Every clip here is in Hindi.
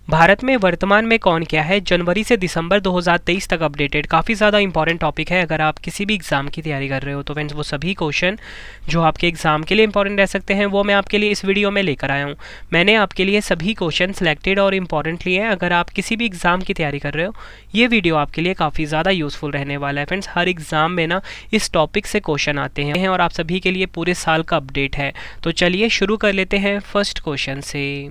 भारत में वर्तमान में कौन क्या है, जनवरी से दिसंबर 2023 तक अपडेटेड। काफ़ी ज़्यादा इंपॉर्टेंट टॉपिक है। अगर आप किसी भी एग्ज़ाम की तैयारी कर रहे हो तो फ्रेंड्स वो सभी क्वेश्चन जो आपके एग्ज़ाम के लिए इंपॉर्टेंट रह सकते हैं वो मैं आपके लिए इस वीडियो में लेकर आया हूँ। मैंने आपके लिए सभी क्वेश्चन सिलेक्टेड और इम्पॉर्टेंट लिए हैं। अगर आप किसी भी एग्ज़ाम की तैयारी कर रहे हो ये वीडियो आपके लिए काफ़ी ज़्यादा यूज़फुल रहने वाला है। फ्रेंड्स हर एग्ज़ाम में ना इस टॉपिक से क्वेश्चन आते हैं और आप सभी के लिए पूरे साल का अपडेट है। तो चलिए शुरू कर लेते हैं फर्स्ट क्वेश्चन से।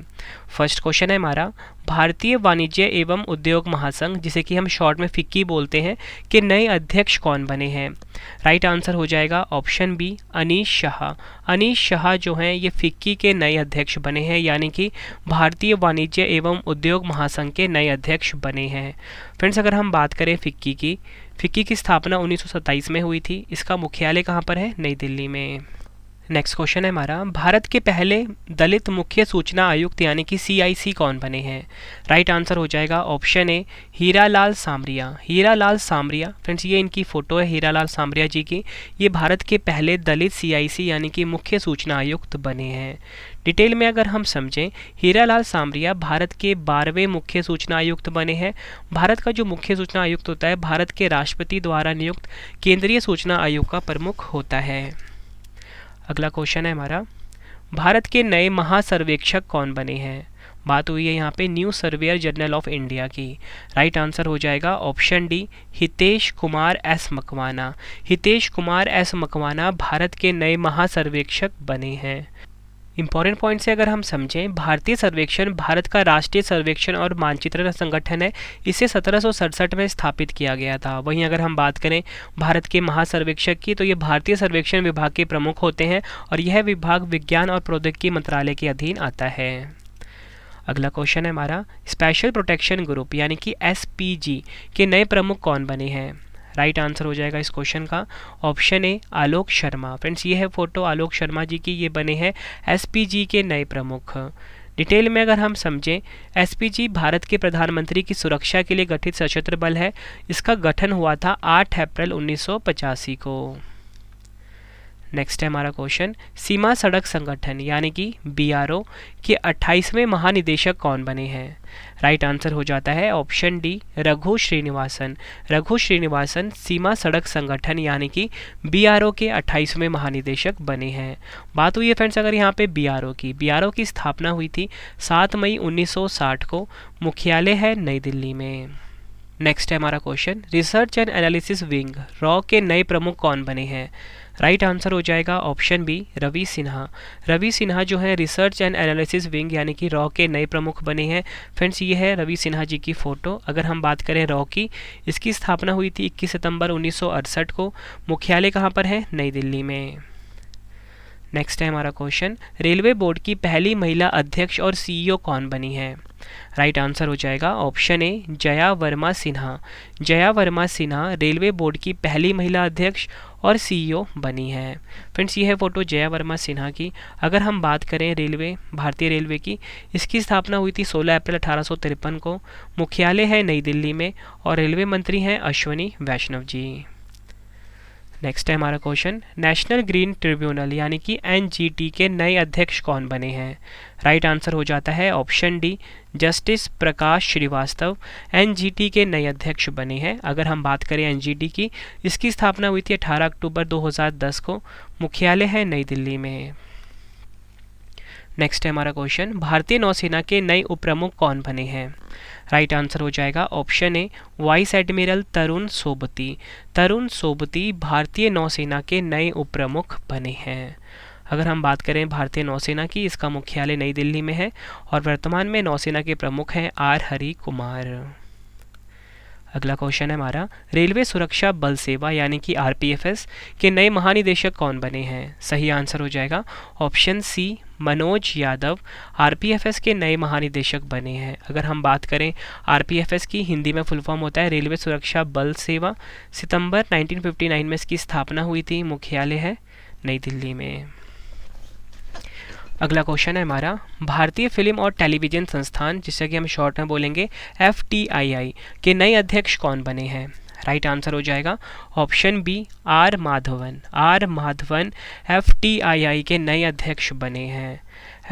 फर्स्ट क्वेश्चन है हमारा, भारतीय वाणिज्य एवं उद्योग महासंघ जिसे कि हम शॉर्ट में फिक्की बोलते हैं के नए अध्यक्ष कौन बने हैं। राइट आंसर हो जाएगा ऑप्शन बी अनीश शाह। अनीश शाह जो हैं ये फिक्की के नए अध्यक्ष बने हैं, यानी कि भारतीय वाणिज्य एवं उद्योग महासंघ के नए अध्यक्ष बने हैं। फ्रेंड्स अगर हम बात करें फिक्की की स्थापना 1927 में हुई थी। इसका मुख्यालय कहाँ पर है, नई दिल्ली में। नेक्स्ट क्वेश्चन है हमारा, भारत के पहले दलित मुख्य सूचना आयुक्त यानी कि CIC कौन बने हैं। राइट आंसर हो जाएगा ऑप्शन ए हीरालाल सामरिया। हीरालाल सामरिया फ्रेंड्स ये इनकी फ़ोटो है हीरालाल सामरिया जी की। ये भारत के पहले दलित CIC यानी कि मुख्य सूचना आयुक्त बने हैं। डिटेल में अगर हम समझें, हीरालाल सामरिया भारत के 12वें मुख्य सूचना आयुक्त बने हैं। भारत का जो मुख्य सूचना आयुक्त होता है भारत के राष्ट्रपति द्वारा नियुक्त केंद्रीय सूचना आयोग का प्रमुख होता है। अगला क्वेश्चन है हमारा, भारत के नए महासर्वेक्षक कौन बने हैं। बात हुई है यहाँ पे new surveyor general of India की। राइट आंसर हो जाएगा option D Hitesh Kumar S Makwana. Hitesh Kumar S Makwana Bharat के नए महासर्वेक्षक बने हैं। इंपॉर्टेंट पॉइंट से अगर हम समझें, भारतीय सर्वेक्षण भारत का राष्ट्रीय सर्वेक्षण और मानचित्रण संगठन है। इसे 1767 में स्थापित किया गया था। वहीं अगर हम बात करें भारत के महासर्वेक्षक की तो ये भारतीय सर्वेक्षण विभाग के प्रमुख होते हैं और यह विभाग विज्ञान और प्रौद्योगिकी मंत्रालय के अधीन आता है। अगला क्वेश्चन है हमारा, स्पेशल प्रोटेक्शन ग्रुप यानी कि SPG के नए प्रमुख कौन बने हैं। राइट आंसर हो जाएगा इस क्वेश्चन का option A Alok Sharma. Friends ये है फोटो आलोक शर्मा जी की, ये बने हैं SPG के नए प्रमुख। डिटेल में अगर हम समझें, SPG भारत के प्रधानमंत्री की सुरक्षा के लिए गठित सशस्त्र बल है। इसका गठन हुआ था 8 अप्रैल 1985 को। नेक्स्ट है हमारा क्वेश्चन, सीमा सड़क संगठन यानी कि BRO के 28वें महानिदेशक कौन बने हैं। राइट आंसर हो जाता है ऑप्शन डी रघु श्रीनिवासन। रघु श्रीनिवासन सीमा सड़क संगठन यानी कि BRO के 28वें महानिदेशक बने हैं। बात हुई है फ्रेंड्स अगर यहाँ पे BRO की स्थापना हुई थी 7 मई 1960 को। मुख्यालय है नई दिल्ली में। नेक्स्ट है हमारा question, research and analysis wing raw के नए प्रमुख कौन बने हैं। राइट आंसर हो जाएगा ऑप्शन बी रवि सिन्हा। रवि सिन्हा जो है रिसर्च एंड एनालिसिस विंग यानी कि रॉ के नए प्रमुख बने हैं। फ्रेंड्स ये है रवि सिन्हा जी की फ़ोटो। अगर हम बात करें रॉ की, इसकी स्थापना हुई थी 21 सितंबर 1968 को। मुख्यालय कहाँ पर है, नई दिल्ली में। नेक्स्ट है हमारा क्वेश्चन, रेलवे बोर्ड की पहली महिला अध्यक्ष और CEO कौन बनी है। राइट आंसर हो जाएगा ऑप्शन ए जया वर्मा सिन्हा। जया वर्मा सिन्हा रेलवे बोर्ड की पहली महिला अध्यक्ष और CEO बनी है। फ्रेंड्स ये है फ़ोटो जया वर्मा सिन्हा की। अगर हम बात करें भारतीय रेलवे की, इसकी स्थापना हुई थी 16 अप्रैल 1853 को। मुख्यालय है नई दिल्ली में और रेलवे मंत्री हैं अश्वनी वैष्णव जी। नेक्स्ट है हमारा क्वेश्चन, नेशनल ग्रीन ट्रिब्यूनल यानी कि NGT के नए अध्यक्ष कौन बने हैं। राइट आंसर हो जाता है ऑप्शन डी जस्टिस प्रकाश श्रीवास्तव। NGT के नए अध्यक्ष बने हैं। अगर हम बात करें NGT की, इसकी स्थापना हुई थी 18 अक्टूबर 2010 को। मुख्यालय है नई दिल्ली में। नेक्स्ट है हमारा क्वेश्चन, भारतीय नौसेना के नए उपप्रमुख कौन बने हैं। राइट आंसर हो जाएगा ऑप्शन ए वाइस एडमिरल तरुण सोबती। तरुण सोबती भारतीय नौसेना के नए उपप्रमुख बने हैं। अगर हम बात करें भारतीय नौसेना की, इसका मुख्यालय नई दिल्ली में है और वर्तमान में नौसेना के प्रमुख हैं R हरि कुमार। अगला क्वेश्चन है हमारा, रेलवे सुरक्षा बल सेवा यानी कि RPFS के नए महानिदेशक कौन बने हैं। सही आंसर हो जाएगा option C Manoj Yadav. RPFS के नए महानिदेशक बने हैं। अगर हम बात करें RPFS की, हिंदी में फुल फॉर्म होता है रेलवे सुरक्षा बल सेवा। सितंबर 1959 में इसकी स्थापना हुई थी। मुख्यालय है नई दिल्ली में। अगला क्वेश्चन है हमारा, भारतीय फिल्म और टेलीविज़न संस्थान जिसे कि हम शॉर्ट में बोलेंगे FTII के नए अध्यक्ष कौन बने हैं। राइट आंसर हो जाएगा option B R Madhavan. R Madhavan FTII के नए अध्यक्ष बने हैं।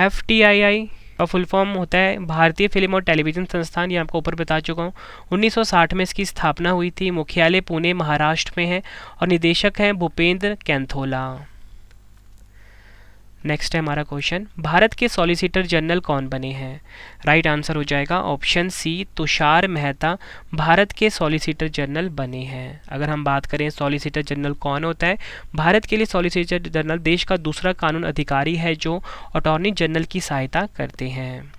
FTII का फुल फॉर्म होता है भारतीय फिल्म और टेलीविज़न संस्थान, ये आपको ऊपर बता चुका हूँ। 1960 में इसकी स्थापना हुई थी। मुख्यालय पुणे महाराष्ट्र में है और निदेशक हैं भूपेंद्र कैंथोला। नेक्स्ट है हमारा क्वेश्चन, भारत के सॉलिसिटर जनरल कौन बने हैं? राइट आंसर हो जाएगा ऑप्शन सी, तुषार मेहता भारत के सॉलिसिटर जनरल बने हैं। अगर हम बात करें सॉलिसिटर जनरल कौन होता है, भारत के लिए सॉलिसिटर जनरल देश का दूसरा कानून अधिकारी है जो अटॉर्नी जनरल की सहायता करते हैं।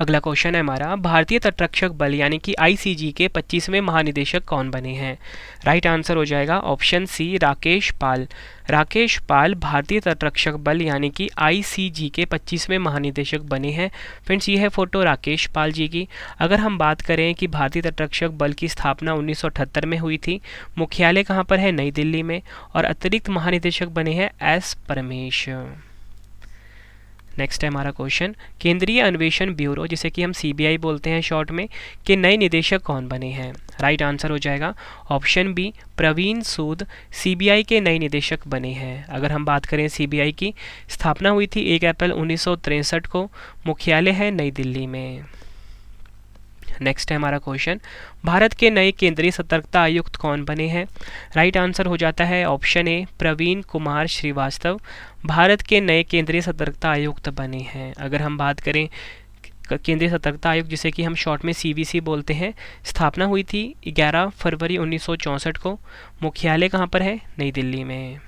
अगला क्वेश्चन है हमारा, भारतीय तटरक्षक बल यानी कि आईसीजी के 25वें महानिदेशक कौन बने हैं? राइट आंसर हो जाएगा ऑप्शन सी, राकेश पाल। राकेश पाल भारतीय तटरक्षक बल यानी कि आईसीजी के 25वें महानिदेशक बने हैं। फ्रेंड्स, ये है फोटो राकेश पाल जी की। अगर हम बात करें कि भारतीय तटरक्षक बल की स्थापना 1978 में हुई थी। मुख्यालय कहाँ पर है? नई दिल्ली में। और अतिरिक्त महानिदेशक बने हैं एस परमेश। नेक्स्ट है हमारा क्वेश्चन, केंद्रीय अन्वेषण ब्यूरो जिसे कि हम सीबीआई बोलते हैं शॉर्ट में, के नए निदेशक कौन बने हैं? राइट आंसर हो जाएगा ऑप्शन बी, प्रवीण सूद सीबीआई के नए निदेशक बने हैं। अगर हम बात करें सीबीआई की स्थापना हुई थी 1 अप्रैल 1963 को। मुख्यालय है नई दिल्ली में। नेक्स्ट है हमारा क्वेश्चन, भारत के नए केंद्रीय सतर्कता आयुक्त कौन बने हैं? राइट आंसर हो जाता है ऑप्शन ए, प्रवीण कुमार श्रीवास्तव भारत के नए केंद्रीय सतर्कता आयुक्त बने हैं। अगर हम बात करें केंद्रीय सतर्कता आयोग जिसे कि हम शॉर्ट में सीवीसी बोलते हैं, स्थापना हुई थी 11 फरवरी 1964 को। मुख्यालय कहाँ पर है? नई दिल्ली में।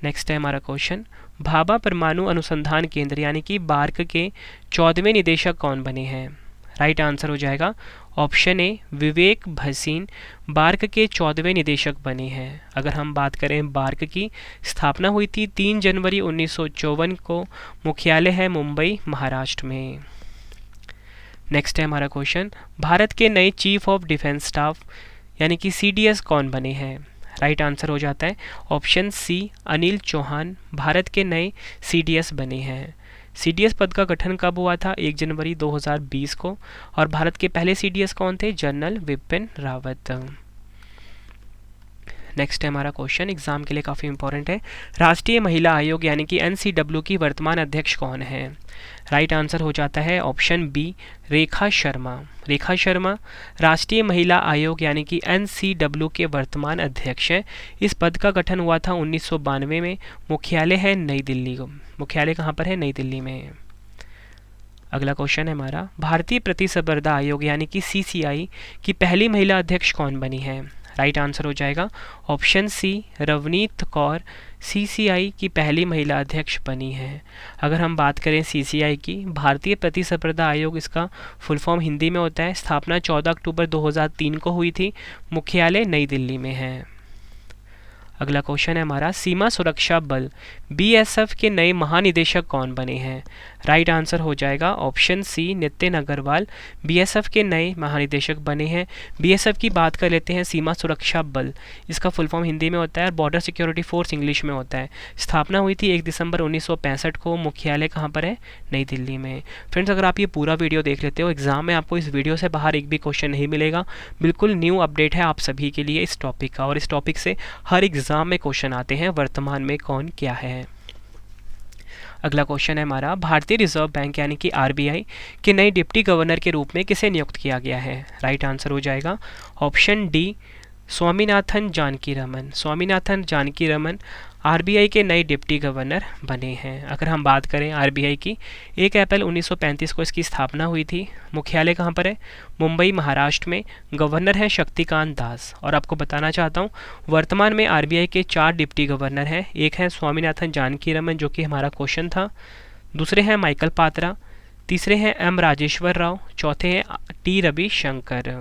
नेक्स्ट है हमारा क्वेश्चन, भाभा परमाणु अनुसंधान केंद्र यानी कि बार्क के 14वें निदेशक कौन बने हैं? राइट आंसर हो जाएगा option A, Vivek Bhasin BARC के 14वें निदेशक बने हैं। अगर हम बात करें बार्क की स्थापना हुई थी 3 जनवरी 1954 को। मुख्यालय है मुंबई महाराष्ट्र में। नेक्स्ट है हमारा क्वेश्चन, भारत के नए चीफ ऑफ डिफेंस स्टाफ यानी कि सीडीएस कौन बने हैं? राइट आंसर हो जाता है ऑप्शन सी, अनिल चौहान भारत के नए सीडीएस बने हैं। सीडीएस पद का गठन कब हुआ था? 1 जनवरी 2020 को। और भारत के पहले सीडीएस कौन थे? जनरल विपिन रावत। नेक्स्ट है हमारा क्वेश्चन, एग्जाम के लिए काफ़ी इंपॉर्टेंट है, राष्ट्रीय महिला आयोग यानी कि एनसीडब्ल्यू की वर्तमान अध्यक्ष कौन है? राइट आंसर हो जाता है ऑप्शन बी, रेखा शर्मा। रेखा शर्मा राष्ट्रीय महिला आयोग यानी कि एनसीडब्ल्यू के वर्तमान अध्यक्ष हैं। इस पद का गठन हुआ था 1992 में। मुख्यालय है नई दिल्ली। मुख्यालय कहाँ पर है? नई दिल्ली में। अगला क्वेश्चन है हमारा, भारतीय प्रतिस्पर्धा आयोग यानी कि सीसीआई की पहली महिला अध्यक्ष कौन बनी है? राइट आंसर हो जाएगा option C, Ravneet Kaur CCI की पहली महिला अध्यक्ष बनी है। अगर हम बात करें सीसीआई की, भारतीय प्रतिस्पर्धा आयोग इसका फुल फॉर्म हिंदी में होता है। स्थापना 14 अक्टूबर 2003 को हुई थी। मुख्यालय नई दिल्ली में है। अगला क्वेश्चन है हमारा, सीमा सुरक्षा बल बीएसएफ के नए महानिदेशक कौन बने हैं? राइट आंसर हो जाएगा option C, Nitin Agarwal BSF के नए महानिदेशक बने हैं। बीएसएफ की बात कर लेते हैं, सीमा सुरक्षा बल इसका फुल फॉर्म हिंदी में होता है और बॉर्डर सिक्योरिटी फोर्स इंग्लिश में होता है। स्थापना हुई थी 1 दिसंबर 1965 को। मुख्यालय कहाँ पर है? नई दिल्ली में। फ्रेंड्स, अगर आप ये पूरा वीडियो देख लेते हो, एग्जाम में आपको इस वीडियो से बाहर एक भी क्वेश्चन नहीं मिलेगा। बिल्कुल न्यू अपडेट है आप सभी के लिए इस टॉपिक का, और इस टॉपिक से हर एग्जाम में क्वेश्चन आते हैं, वर्तमान में कौन क्या है। अगला क्वेश्चन है हमारा, भारतीय रिजर्व बैंक यानी कि आरबीआई के नए डिप्टी गवर्नर के रूप में किसे नियुक्त किया गया है? राइट आंसर हो जाएगा option D, Swaminathan Janaki Raman. Swaminathan Janaki Raman RBI के नए डिप्टी गवर्नर बने हैं। अगर हम बात करें आरबीआई की, 1 अप्रैल 1935 को इसकी स्थापना हुई थी। मुख्यालय कहाँ पर है? मुंबई महाराष्ट्र में। गवर्नर हैं शक्तिकांत दास। और आपको बताना चाहता हूँ, वर्तमान में आरबीआई के 4 डिप्टी गवर्नर हैं। एक है स्वामीनाथन जानकी रमन जो कि हमारा क्वेश्चन था, दूसरे हैं माइकल पात्रा, तीसरे हैं एम राजेश्वर राव, चौथे हैं टी रविशंकर।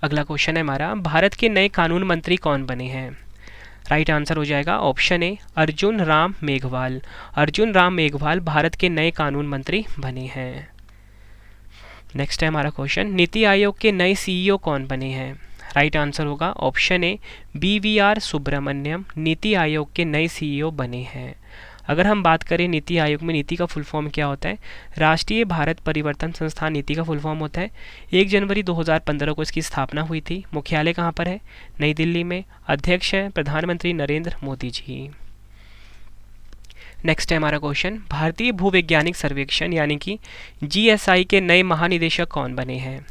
अगला क्वेश्चन है हमारा, भारत के नए कानून मंत्री कौन बने हैं? राइट आंसर हो जाएगा ऑप्शन ए, अर्जुन राम मेघवाल। अर्जुन राम मेघवाल भारत के नए कानून मंत्री बने हैं। नेक्स्ट है हमारा क्वेश्चन, नीति आयोग के नए सीईओ कौन बने हैं? राइट आंसर होगा ऑप्शन ए, बीवीआर सुब्रमण्यम नीति आयोग के नए सीईओ बने हैं। अगर हम बात करें नीति आयोग में, नीति का फुल फॉर्म क्या होता है? राष्ट्रीय भारत परिवर्तन संस्थान नीति का फुल फॉर्म होता है। 1 जनवरी 2015 को इसकी स्थापना हुई थी। मुख्यालय कहाँ पर है? नई दिल्ली में। अध्यक्ष है प्रधानमंत्री नरेंद्र मोदी जी। नेक्स्ट है हमारा क्वेश्चन, भारतीय भूवैज्ञानिक सर्वेक्षण यानी कि जीएसआई के नए महानिदेशक कौन बने हैं?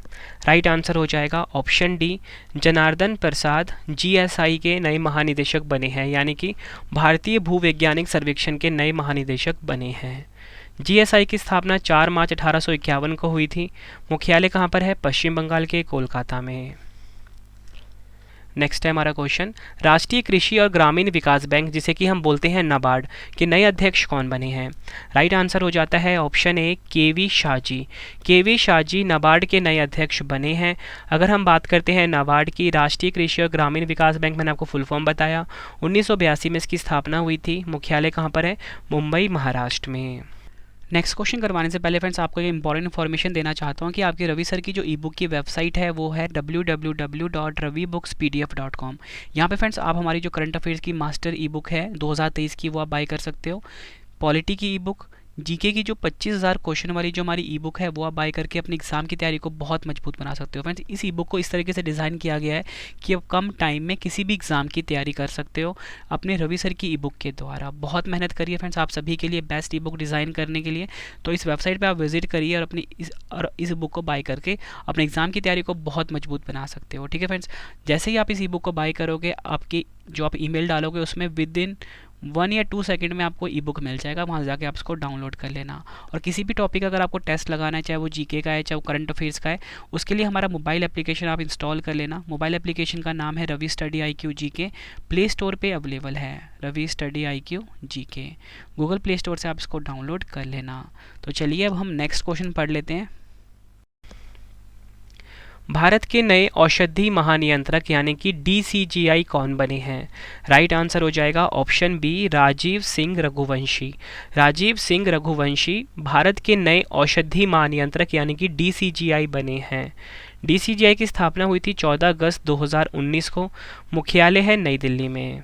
राइट आंसर हो जाएगा ऑप्शन डी, जनार्दन प्रसाद जीएसआई के नए महानिदेशक बने हैं, यानी कि भारतीय भूवैज्ञानिक सर्वेक्षण के नए महानिदेशक बने हैं। जीएसआई की स्थापना 4 मार्च 1851 को हुई थी। मुख्यालय कहाँ पर है? पश्चिम बंगाल के कोलकाता में। नेक्स्ट है हमारा क्वेश्चन, राष्ट्रीय कृषि और ग्रामीण विकास बैंक जिसे कि हम बोलते हैं नाबार्ड के नए अध्यक्ष कौन बने हैं? राइट आंसर हो जाता है ऑप्शन ए, केवी शाहजी। केवी शाहजी नाबार्ड के नए अध्यक्ष बने हैं। अगर हम बात करते हैं नाबार्ड की, राष्ट्रीय कृषि और ग्रामीण विकास बैंक, मैंने आपको फुल फॉर्म बताया, 1982 में इसकी स्थापना हुई थी। मुख्यालय कहाँ पर है? मुंबई, महाराष्ट्र में। नेक्स्ट क्वेश्चन करवाने से पहले फ्रेंड्स आपको एक इंपॉर्टेंट इन्फॉर्मेशन देना चाहता हूँ कि आपके रवि सर की जो ई बुक की वेबसाइट है वो है www.ravibookspdf.com। यहाँ पे फ्रेंड्स आप हमारी जो करंट अफेयर्स की मास्टर ई बुक है 2023 की वो आप बाय कर सकते हो। पॉलिटी की ई बुक, जीके की जो 25,000 क्वेश्चन वाली जो हमारी ई बुक है वो आप बाय करके अपनी एग्जाम की तैयारी को बहुत मजबूत बना सकते हो। फ्रेंड्स इस ई बुक को इस तरीके से डिज़ाइन किया गया है कि आप कम टाइम में किसी भी एग्जाम की तैयारी कर सकते हो अपने रवि सर की ई बुक के द्वारा। बहुत मेहनत करिए फ्रेंड्स आप सभी के लिए बेस्ट ई बुक डिज़ाइन करने के लिए। तो इस वेबसाइट पर आप विजिट करिए और अपनी इस बुक को बाय करके अपने एग्जाम की तैयारी को बहुत मजबूत बना सकते हो। ठीक है फ्रेंड्स, जैसे ही आप इस ई बुक को बाय करोगे, आपकी जो आप ईमेल डालोगे उसमें विद इन 1 या 2 सेकंड में आपको ई बुक मिल जाएगा। वहाँ जाके आप इसको डाउनलोड कर लेना। और किसी भी टॉपिक का अगर आपको टेस्ट लगाना है, चाहे वो जीके का है चाहे वो करंट अफेयर्स का है, उसके लिए हमारा मोबाइल एप्लीकेशन आप इंस्टॉल कर लेना। मोबाइल एप्लीकेशन का नाम है Ravi study IQ GK। Play store पे अवेलेबल है Ravi study IQ GK। Google play store से आप इसको डाउनलोड कर लेना। तो चलिए अब हम नेक्स्ट क्वेश्चन पढ़ लेते हैं। भारत के नए औषधि महानियंत्रक यानी कि DCGI कौन बने हैं? राइट आंसर हो जाएगा ऑप्शन बी, राजीव सिंह रघुवंशी। राजीव सिंह रघुवंशी भारत के नए औषधि महानियंत्रक यानी कि DCGI बने हैं। DCGI की स्थापना हुई थी 14 अगस्त 2019 को। मुख्यालय है नई दिल्ली में।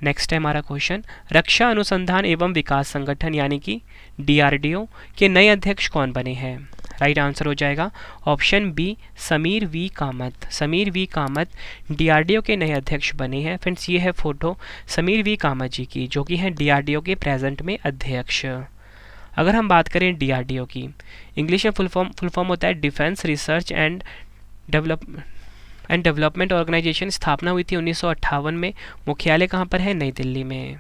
नेक्स्ट है हमारा क्वेश्चन, रक्षा अनुसंधान एवं विकास संगठन यानी कि DRDO के नए अध्यक्ष कौन बने हैं? राइट आंसर हो जाएगा option B, Sameer V Kamat. Sameer V Kamat DRDO के नए अध्यक्ष बने हैं। फ्रेंड्स ये है फोटो समीर वी कामत जी की, जो कि हैं DRDO के प्रेजेंट में अध्यक्ष। अगर हम बात करें DRDO की, इंग्लिश में फुल फॉर्म होता है defence research and development organisation. स्थापना हुई थी 1958 में। मुख्यालय कहाँ पर है? नई दिल्ली में।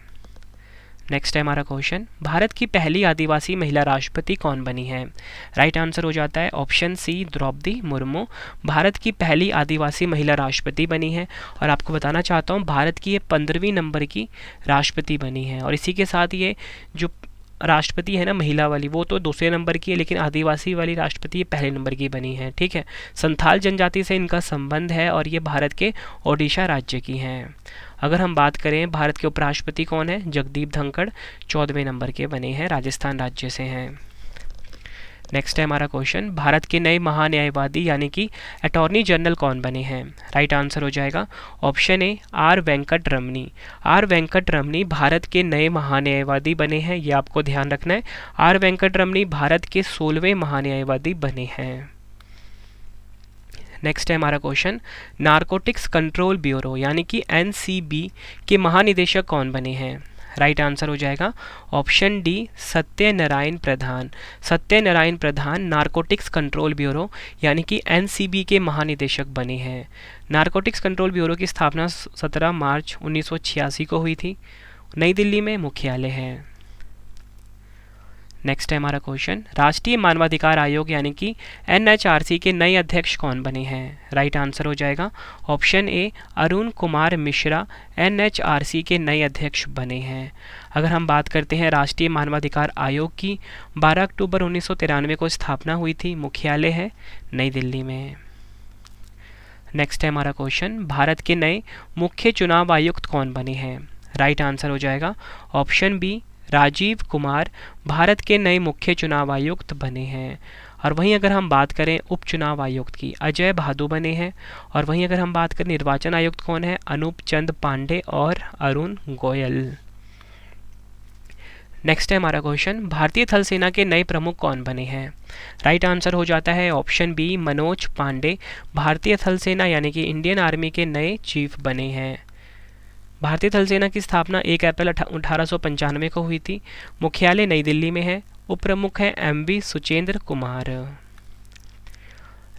नेक्स्ट है हमारा क्वेश्चन, भारत की पहली आदिवासी महिला राष्ट्रपति कौन बनी है? राइट आंसर हो जाता है ऑप्शन सी, द्रौपदी मुर्मू भारत की पहली आदिवासी महिला राष्ट्रपति बनी है। और आपको बताना चाहता हूँ भारत की ये 15वीं नंबर की राष्ट्रपति बनी है। और इसी के साथ ये जो राष्ट्रपति है ना महिला वाली, वो तो दूसरे नंबर की है, लेकिन आदिवासी वाली राष्ट्रपति ये पहले नंबर की बनी है। ठीक है, संथाल जनजाति से इनका संबंध है और ये भारत के ओडिशा राज्य की हैं। अगर हम बात करें भारत के उपराष्ट्रपति कौन है? जगदीप धनखड़ 14वें नंबर के बने हैं, राजस्थान राज्य से हैं। नेक्स्ट है हमारा क्वेश्चन, भारत के नए महान्यायवादी यानी कि अटॉर्नी जनरल कौन बने हैं? राइट आंसर हो जाएगा option A, R Venkat Ramani. R Venkat Ramani Bharat के नए महान्यायवादी बने हैं। ये आपको ध्यान रखना है, आर वेंकट रमनी भारत के 16वें महान्यायवादी बने हैं। नेक्स्ट है हमारा क्वेश्चन, नारकोटिक्स कंट्रोल ब्यूरो यानी कि NCB के महानिदेशक कौन बने हैं? राइट आंसर हो जाएगा ऑप्शन डी, सत्यनारायण प्रधान। सत्यनारायण प्रधान नारकोटिक्स कंट्रोल ब्यूरो यानी कि NCB के महानिदेशक बने हैं। नारकोटिक्स कंट्रोल ब्यूरो की स्थापना 17 मार्च 1986 को हुई थी। नई दिल्ली में मुख्यालय है। नेक्स्ट है हमारा क्वेश्चन, राष्ट्रीय मानवाधिकार आयोग यानी कि NHRC के नए अध्यक्ष कौन बने हैं? राइट आंसर हो जाएगा ऑप्शन ए, अरुण कुमार मिश्रा NHRC के नए अध्यक्ष बने हैं। अगर हम बात करते हैं राष्ट्रीय मानवाधिकार आयोग की, 12 अक्टूबर 1993 को स्थापना हुई थी। मुख्यालय है नई दिल्ली में। नेक्स्ट है हमारा क्वेश्चन, भारत के नए मुख्य चुनाव आयुक्त कौन बने हैं? राइट आंसर हो जाएगा ऑप्शन बी, राजीव कुमार भारत के नए मुख्य चुनाव आयुक्त बने हैं। और वहीं अगर हम बात करें उपचुनाव आयुक्त की, अजय भादु बने हैं। और वहीं अगर हम बात करें निर्वाचन आयुक्त कौन है? अनूप चंद पांडे और अरुण गोयल। नेक्स्ट है हमारा क्वेश्चन, भारतीय थल सेना के नए प्रमुख कौन बने हैं? राइट आंसर हो जाता है ऑप्शन बी, मनोज पांडे भारतीय थल सेना यानी कि इंडियन आर्मी के नए चीफ बने हैं। भारतीय थल सेना की स्थापना 1 अप्रैल 1895 को हुई थी। मुख्यालय नई दिल्ली में है। उपप्रमुख हैं MV सुचेंद्र कुमार।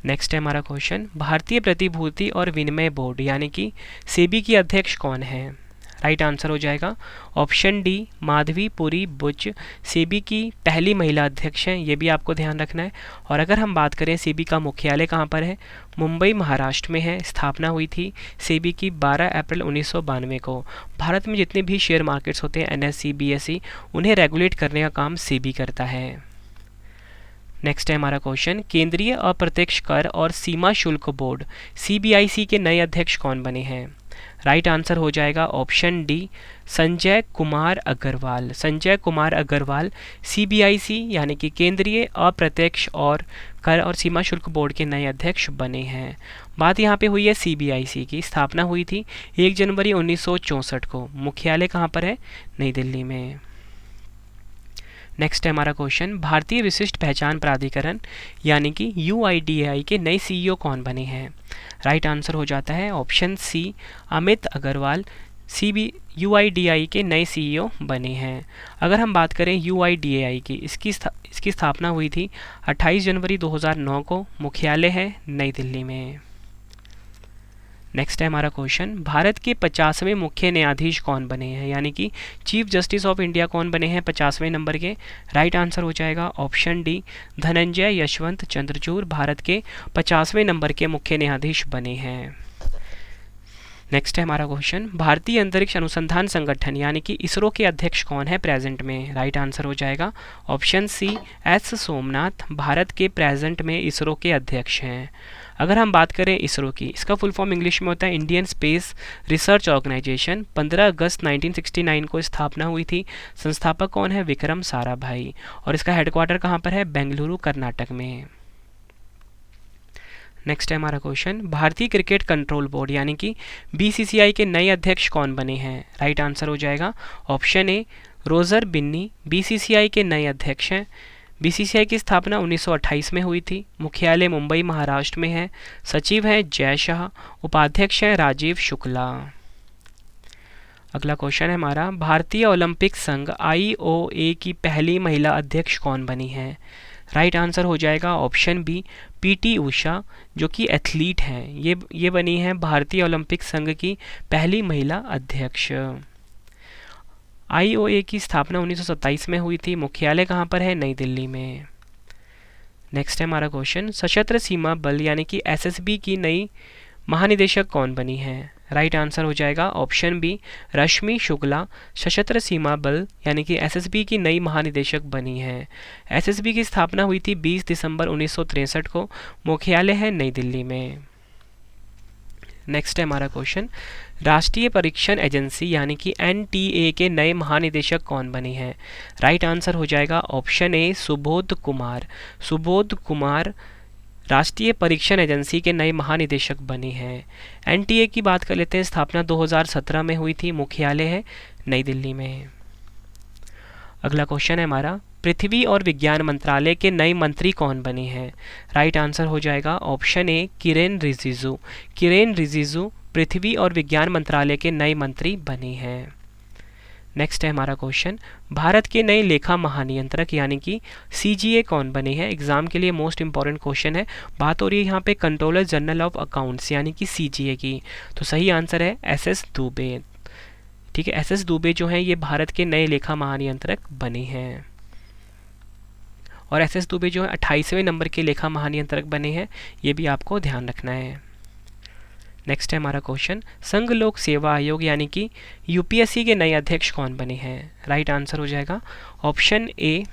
नेक्स्ट है हमारा क्वेश्चन, भारतीय प्रतिभूति और विनिमय बोर्ड यानी कि सेबी की अध्यक्ष कौन है? राइट आंसर हो जाएगा ऑप्शन डी माधवी पुरी बुच सेबी की पहली महिला अध्यक्ष हैं, ये भी आपको ध्यान रखना है। और अगर हम बात करें सेबी का मुख्यालय कहाँ पर है, मुंबई महाराष्ट्र में है। स्थापना हुई थी सेबी की 12 अप्रैल 1992 को। भारत में जितने भी शेयर मार्केट्स होते हैं NSE BSE उन्हें रेगुलेट करने का काम सेबी करता है। नेक्स्ट है हमारा क्वेश्चन, केंद्रीय अप्रत्यक्ष कर और सीमा शुल्क बोर्ड CBIC के नए अध्यक्ष कौन बने हैं? राइट आंसर हो जाएगा option D Sanjay Kumar Agarwal. Sanjay Kumar Agarwal CBIC यानी कि केंद्रीय अप्रत्यक्ष और कर और सीमा शुल्क बोर्ड के नए अध्यक्ष बने हैं। बात यहाँ पे हुई है CBIC की। स्थापना हुई थी 1 जनवरी 1964 को। मुख्यालय कहाँ पर है? नई दिल्ली में। नेक्स्ट है हमारा क्वेश्चन, भारतीय विशिष्ट पहचान प्राधिकरण यानी कि UIDAI के नए CEO कौन बने हैं? राइट आंसर हो जाता है option C Amit Agarwal UIDAI के नए CEO बने हैं। अगर हम बात करें UIDAI की, इसकी स्थापना हुई थी 28 जनवरी 2009 को। मुख्यालय है नई दिल्ली में। नेक्स्ट है हमारा क्वेश्चन, भारत के 50वें मुख्य न्यायाधीश कौन बने हैं यानी कि चीफ जस्टिस ऑफ इंडिया कौन बने हैं 50वें नंबर के? राइट आंसर हो जाएगा ऑप्शन डी धनंजय यशवंत चंद्रचूड़ भारत के 50वें नंबर के मुख्य न्यायाधीश बने हैं। नेक्स्ट है हमारा क्वेश्चन, भारतीय अंतरिक्ष अनुसंधान संगठन यानी कि इसरो के अध्यक्ष कौन है प्रेजेंट में? राइट आंसर हो जाएगा option C S Somnath Bharat के प्रेजेंट में इसरो के अध्यक्ष हैं। अगर हम बात करें इसरो की, इसका फुल फॉर्म इंग्लिश में होता है इंडियन स्पेस रिसर्च ऑर्गेनाइजेशन। 15 अगस्त 1969 को स्थापना हुई थी। संस्थापक कौन है? विक्रम साराभाई। और इसका हेडक्वार्टर कहाँ पर है? बेंगलुरु कर्नाटक में। नेक्स्ट है हमारा क्वेश्चन, भारतीय क्रिकेट कंट्रोल बोर्ड यानी कि BCCI के नए अध्यक्ष कौन बने हैं? राइट आंसर हो जाएगा option A Roger Binny BCCI के नए अध्यक्ष हैं। BCCI की स्थापना 1928 में हुई थी। मुख्यालय मुंबई महाराष्ट्र में है। सचिव हैं जय शाह। उपाध्यक्ष हैं राजीव शुक्ला। अगला क्वेश्चन है हमारा, भारतीय ओलंपिक संघ IOA की पहली महिला अध्यक्ष कौन बनी है? राइट आंसर हो जाएगा ऑप्शन बी PT उषा जो कि एथलीट हैं। ये बनी है भारतीय ओलंपिक संघ की पहली महिला अध्यक्ष। IOA की स्थापना 1927 में हुई थी। मुख्यालय कहाँ पर है? नई दिल्ली में। नेक्स्ट है हमारा क्वेश्चन, सशस्त्र सीमा बल यानी कि SSB की नई महानिदेशक कौन बनी है? राइट आंसर हो जाएगा ऑप्शन बी रश्मि शुक्ला सशस्त्र सीमा बल यानी कि SSB की नई महानिदेशक बनी है। SSB की स्थापना हुई थी 20 दिसंबर 1963 को। मुख्यालय है नई दिल्ली में। नेक्स्ट है हमारा क्वेश्चन, राष्ट्रीय परीक्षण एजेंसी यानी कि NTA के नए महानिदेशक कौन बने हैं? राइट आंसर हो जाएगा ऑप्शन ए सुबोध कुमार। सुबोध कुमार राष्ट्रीय परीक्षण एजेंसी के नए महानिदेशक बने हैं। NTA की बात कर लेते हैं। स्थापना 2017 में हुई थी। मुख्यालय है नई दिल्ली में। अगला क्वेश्चन है हमारा, पृथ्वी और विज्ञान मंत्रालय के नए मंत्री कौन बने हैं? राइट आंसर हो जाएगा ऑप्शन ए किरेन रिजिजू। किरेन रिजिजू पृथ्वी और विज्ञान मंत्रालय के नए मंत्री बने हैं। नेक्स्ट है हमारा क्वेश्चन, भारत के नए लेखा महानियंत्रक यानी कि CGA कौन बने हैं? एग्जाम के लिए मोस्ट इंपॉर्टेंट क्वेश्चन है। बात हो रही है यहाँ पे कंट्रोलर जनरल ऑफ अकाउंट्स यानी कि CGA की। तो सही आंसर है SS दुबे। ठीक है, SS दुबे जो हैं ये भारत के नए लेखा महानियंत्रक बने हैं। और SS दुबे जो है 28वें नंबर के लेखा महानियंत्रक बने हैं। ये भी आपको ध्यान रखना है। नेक्स्ट है हमारा क्वेश्चन, संघ लोक सेवा आयोग यानी कि UPSC के नए अध्यक्ष कौन बने हैं? राइट आंसर हो जाएगा option A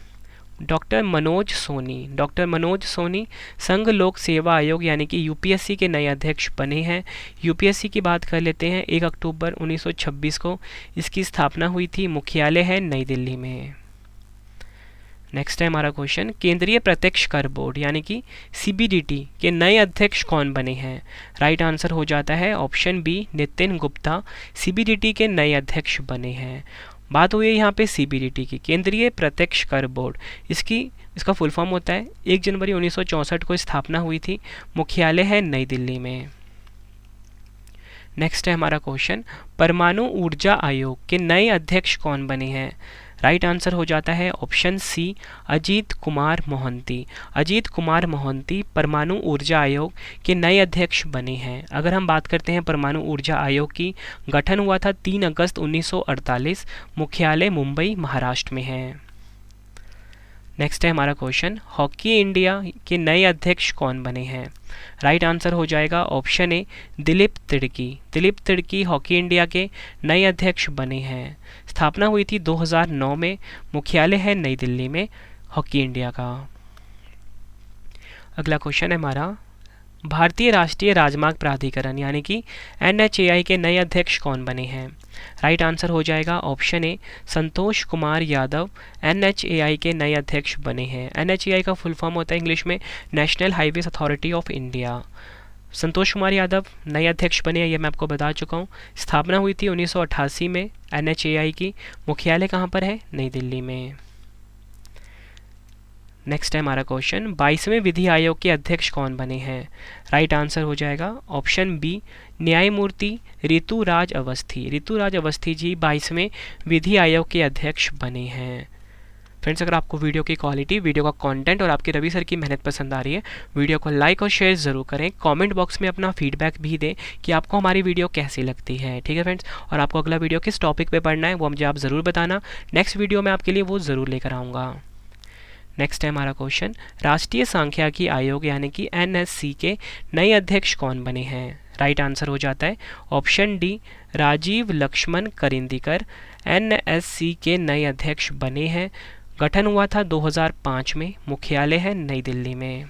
doctor Manoj Soni. Doctor Manoj Soni संघ लोक सेवा आयोग यानी कि UPSC के नए अध्यक्ष बने हैं। UPSC की बात कर लेते हैं। 1 अक्टूबर 1926 को इसकी स्थापना हुई थी। मुख्यालय है नई दिल्ली में। नेक्स्ट है हमारा क्वेश्चन, केंद्रीय प्रत्यक्ष कर बोर्ड यानी कि CBDT के नए अध्यक्ष कौन बने हैं? राइट आंसर हो जाता है option B Nitin Gupta. CBDT के नए अध्यक्ष बने हैं। बात हुई है यहाँ पे CBDT की, केंद्रीय प्रत्यक्ष कर बोर्ड। इसका फुल फॉर्म होता है 1 जनवरी 1964 को स्थापना हुई थी। मुख्यालय है नई दिल्ली में। नेक्स्ट है हमारा क्वेश्चन, परमाणु ऊर्जा आयोग के नए अध्यक्ष कौन बने हैं? राइट आंसर हो जाता है ऑप्शन सी, अजीत कुमार मोहंती। अजीत कुमार मोहंती परमाणु ऊर्जा आयोग के नए अध्यक्ष बने हैं। अगर हम बात करते हैं परमाणु ऊर्जा आयोग की, गठन हुआ था 3 अगस्त 1948, मुख्यालय मुंबई महाराष्ट्र में है। नेक्स्ट है हमारा क्वेश्चन, हॉकी इंडिया के नए अध्यक्ष कौन बने हैं? राइट आंसर हो जाएगा ऑप्शन ए, दिलीप तिर्की। दिलीप तिर्की हॉकी इंडिया के नए अध्यक्ष बने हैं। स्थापना हुई थी 2009 में, मुख्यालय है नई दिल्ली में हॉकी इंडिया का। अगला क्वेश्चन है हमारा, भारतीय राष्ट्रीय राजमार्ग प्राधिकरण यानी कि NHAI के नए अध्यक्ष कौन बने हैं? राइट आंसर हो जाएगा ऑप्शन ए, संतोष कुमार यादव NHAI के नए अध्यक्ष बने हैं। NHAI का फुल फॉर्म होता है इंग्लिश में national highways authority of India. Santosh Kumar Yadav नए अध्यक्ष बने हैं, ये मैं आपको बता चुका हूँ। स्थापना हुई थी 1988 में NHAI की। मुख्यालय कहाँ पर है? नई दिल्ली में। नेक्स्ट है हमारा क्वेश्चन, 22वें विधि आयोग के अध्यक्ष कौन बने हैं? राइट आंसर हो जाएगा ऑप्शन बी, न्यायमूर्ति ऋतुराज अवस्थी। ऋतुराज अवस्थी जी 22वें विधि आयोग के अध्यक्ष बने हैं। फ्रेंड्स, अगर आपको वीडियो की क्वालिटी, वीडियो का कंटेंट और आपके रवि सर की मेहनत पसंद आ रही है, वीडियो को लाइक और शेयर ज़रूर करें। कमेंट बॉक्स में अपना फीडबैक भी दें कि आपको हमारी वीडियो कैसी लगती है। ठीक है फ्रेंड्स, और आपको अगला वीडियो किस टॉपिक पे पढ़ना है वो मुझे आप ज़रूर बताना। नेक्स्ट वीडियो में आपके लिए वो ज़रूर लेकर आऊँगा। नेक्स्ट है हमारा क्वेश्चन, राष्ट्रीय सांख्यिकी आयोग यानी कि NSC के नए अध्यक्ष कौन बने हैं? राइट आंसर हो जाता है option D, Rajiv Laxman Karandikar NSC के नए अध्यक्ष बने हैं। गठन हुआ था 2005 में, मुख्यालय है नई दिल्ली में।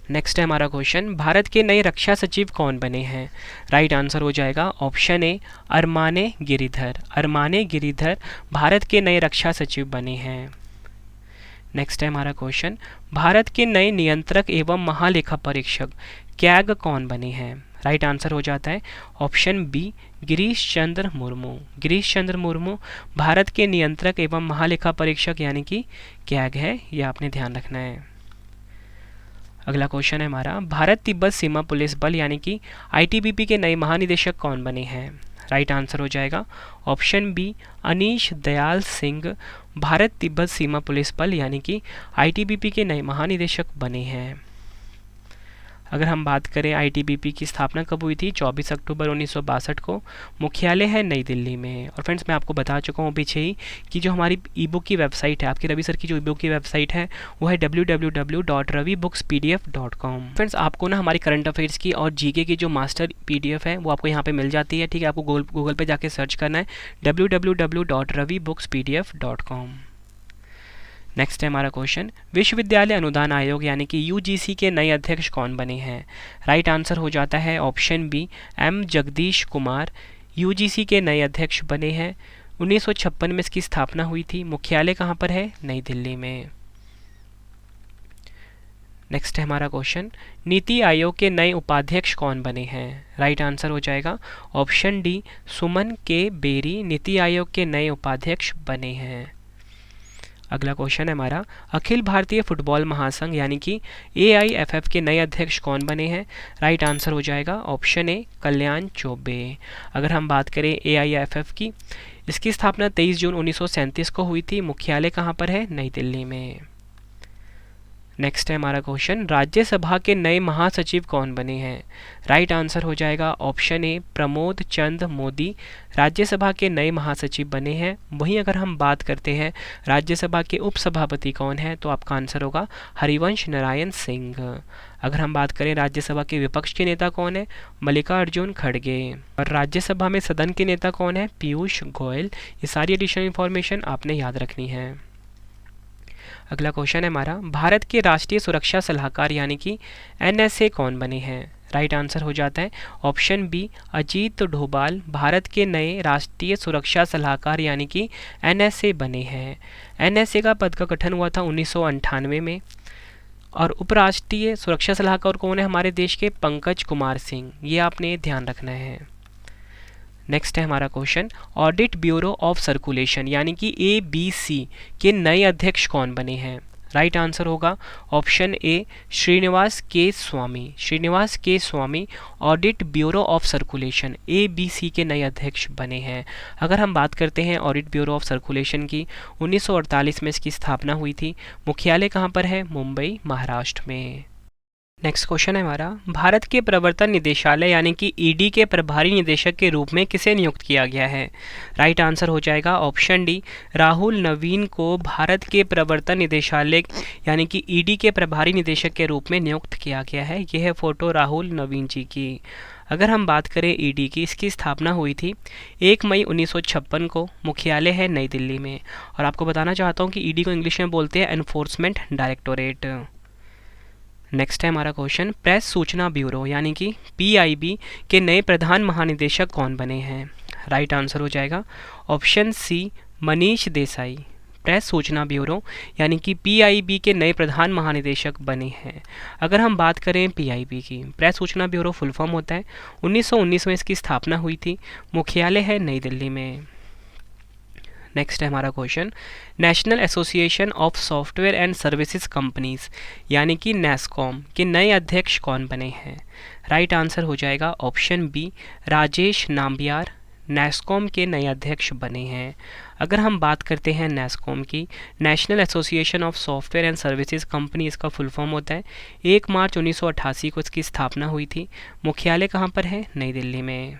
नेक्स्ट है हमारा क्वेश्चन, भारत के नए रक्षा सचिव कौन बने हैं? राइट आंसर हो जाएगा ऑप्शन ए, अरमाने गिरिधर। अरमाने गिरिधर भारत के नए रक्षा सचिव बने हैं। नेक्स्ट है हमारा क्वेश्चन, भारत के नए नियंत्रक एवं महालेखा परीक्षक कैग कौन बने हैं? राइट आंसर हो जाता है ऑप्शन बी, गिरीश चंद्र मुर्मू। गिरीश चंद्र मुर्मू भारत के नियंत्रक एवं महालेखा परीक्षक यानी कि कैग है, ये आपने ध्यान रखना है। अगला क्वेश्चन है हमारा, भारत तिब्बत सीमा पुलिस बल यानी कि ITBP के नए महानिदेशक कौन बने हैं? राइट आंसर हो जाएगा ऑप्शन बी, अनीश दयाल सिंह भारत तिब्बत सीमा पुलिस बल यानी कि ITBP के नए महानिदेशक बने हैं। अगर हम बात करें ITBP की स्थापना कब हुई थी? 24 अक्टूबर 1962 को। मुख्यालय है नई दिल्ली में। और फ्रेंड्स, मैं आपको बता चुका हूँ पीछे ही कि जो हमारी ई बुक की वेबसाइट है, आपकी रवि सर की जो ई बुक की वेबसाइट है वो है www.ravibookspdf.com। फ्रेंड्स, आपको ना हमारी करंट अफेयर्स की और GK की जो मास्टर PDF है वो आपको यहाँ पे मिल जाती है। ठीक है, आपको गूगल पे जाके सर्च करना है www.ravibookspdf.com। नेक्स्ट है हमारा क्वेश्चन, विश्वविद्यालय अनुदान आयोग यानी कि UGC के नए अध्यक्ष कौन बने हैं? राइट आंसर हो जाता है option B, M Jagdish Kumar UGC के नए अध्यक्ष बने हैं। 1956 में इसकी स्थापना हुई थी। मुख्यालय कहाँ पर है? नई दिल्ली में। नेक्स्ट है हमारा क्वेश्चन, नीति आयोग के नए उपाध्यक्ष कौन बने हैं? राइट आंसर हो जाएगा ऑप्शन डी, सुमन के बेरी नीति आयोग के नए उपाध्यक्ष बने हैं। अगला क्वेश्चन है हमारा, अखिल भारतीय फुटबॉल महासंघ यानी कि AIFF के नए अध्यक्ष कौन बने हैं? राइट आंसर हो जाएगा ऑप्शन ए, कल्याण चौबे। अगर हम बात करें AIFF की, इसकी स्थापना 23 जून 1937 को हुई थी। मुख्यालय कहाँ पर है? नई दिल्ली में। नेक्स्ट है हमारा क्वेश्चन, राज्यसभा के नए महासचिव कौन बने हैं? राइट आंसर हो जाएगा ऑप्शन ए, प्रमोद चंद मोदी राज्यसभा के नए महासचिव बने हैं। वहीं अगर हम बात करते हैं राज्यसभा के उपसभापति कौन है, तो आपका आंसर होगा हरिवंश नारायण सिंह। अगर हम बात करें राज्यसभा के विपक्ष के नेता कौन है? मल्लिकार्जुन खड़गे। और राज्यसभा में सदन के नेता कौन है? पीयूष गोयल। ये सारी एडिशनल इन्फॉर्मेशन आपने याद रखनी है। अगला क्वेश्चन है हमारा, भारत के राष्ट्रीय सुरक्षा सलाहकार यानी कि NSA कौन बने हैं? राइट आंसर हो जाता है ऑप्शन बी, अजीत डोभाल भारत के नए राष्ट्रीय सुरक्षा सलाहकार यानी कि NSA बने हैं। NSA का पद का गठन हुआ था 1998 में। और उपराष्ट्रीय सुरक्षा सलाहकार कौन है हमारे देश के? पंकज कुमार सिंह। ये आपने ध्यान रखना है। नेक्स्ट है हमारा question, audit bureau of circulation यानी कि ABC के नए अध्यक्ष कौन बने हैं? राइट आंसर होगा option A Srinivas K Swamy. Srinivas K Swamy audit bureau of circulation ABC के नए अध्यक्ष बने हैं। अगर हम बात करते हैं ऑडिट ब्यूरो ऑफ सर्कुलेशन की, 1948 में इसकी स्थापना हुई थी। मुख्यालय कहाँ पर है? मुंबई, महाराष्ट्र में। नेक्स्ट क्वेश्चन है हमारा, भारत के प्रवर्तन निदेशालय यानी कि ईडी के प्रभारी निदेशक के रूप में किसे नियुक्त किया गया है? राइट आंसर हो जाएगा ऑप्शन डी राहुल नवीन को भारत के प्रवर्तन निदेशालय यानी कि ईडी के प्रभारी निदेशक के रूप में नियुक्त किया गया है। यह है फोटो राहुल नवीन जी की। अगर हम बात करें ईडी की, इसकी स्थापना हुई थी 1 मई 1956 को। मुख्यालय है नई दिल्ली में। और आपको बताना चाहता हूँ कि ईडी को इंग्लिश में बोलते हैं एनफोर्समेंट डायरेक्टोरेट। नेक्स्ट है हमारा क्वेश्चन, प्रेस सूचना ब्यूरो यानी कि PIB के नए प्रधान महानिदेशक कौन बने हैं? राइट आंसर हो जाएगा option C Manish Desai. Press सूचना ब्यूरो यानी कि PIB के नए प्रधान महानिदेशक बने हैं। अगर हम बात करें PIB की, प्रेस सूचना ब्यूरो फुल फॉर्म होता है। 1919 में इसकी स्थापना हुई थी। मुख्यालय है नई दिल्ली में। नेक्स्ट है हमारा question, national association of software and services companies यानी कि NASSCOM के नए अध्यक्ष कौन बने हैं? राइट आंसर हो जाएगा option B Rajesh Nambiar. NASSCOM के नए अध्यक्ष बने हैं। अगर हम बात करते हैं NASSCOM की, national association of software and services company इसका फुल फॉर्म होता है। 1 मार्च 1988 को इसकी स्थापना हुई थी। मुख्यालय कहाँ पर है? नई दिल्ली में।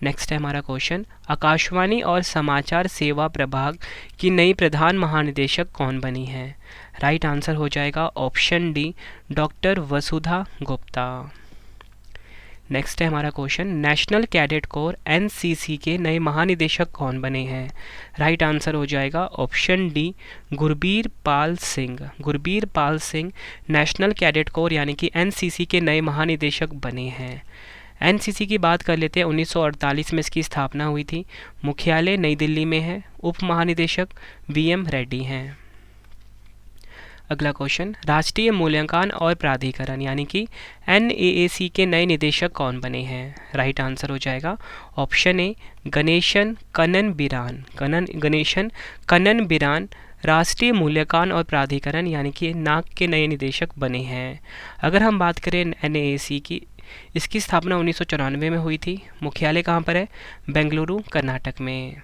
नेक्स्ट है हमारा क्वेश्चन, आकाशवाणी और समाचार सेवा प्रभाग की नई प्रधान महानिदेशक कौन बनी है? राइट आंसर हो जाएगा ऑप्शन डी डॉक्टर वसुधा गुप्ता। नेक्स्ट है हमारा question, national cadet corps NCC के नए महानिदेशक कौन बने हैं? राइट आंसर हो जाएगा option D Gurbir Pal Singh. Gurbir Pal Singh national cadet corps यानी कि NCC के नए महानिदेशक बने हैं। NCC की बात कर लेते हैं। 1948 में इसकी स्थापना हुई थी। मुख्यालय नई दिल्ली में है। उप महानिदेशक VM रेड्डी हैं। अगला क्वेश्चन, राष्ट्रीय मूल्यांकन और प्राधिकरण यानी कि NAAC के नए निदेशक कौन बने हैं? राइट आंसर हो जाएगा ऑप्शन ए गणेशन कन्नन बिरान। गणेशन कन्नन बिरान राष्ट्रीय मूल्यांकन और प्राधिकरण यानी कि NAAC के नए निदेशक बने हैं। अगर हम बात करें NAAC की, इसकी स्थापना 1994 में हुई थी। मुख्यालय कहाँ पर है? बेंगलुरु, कर्नाटक में।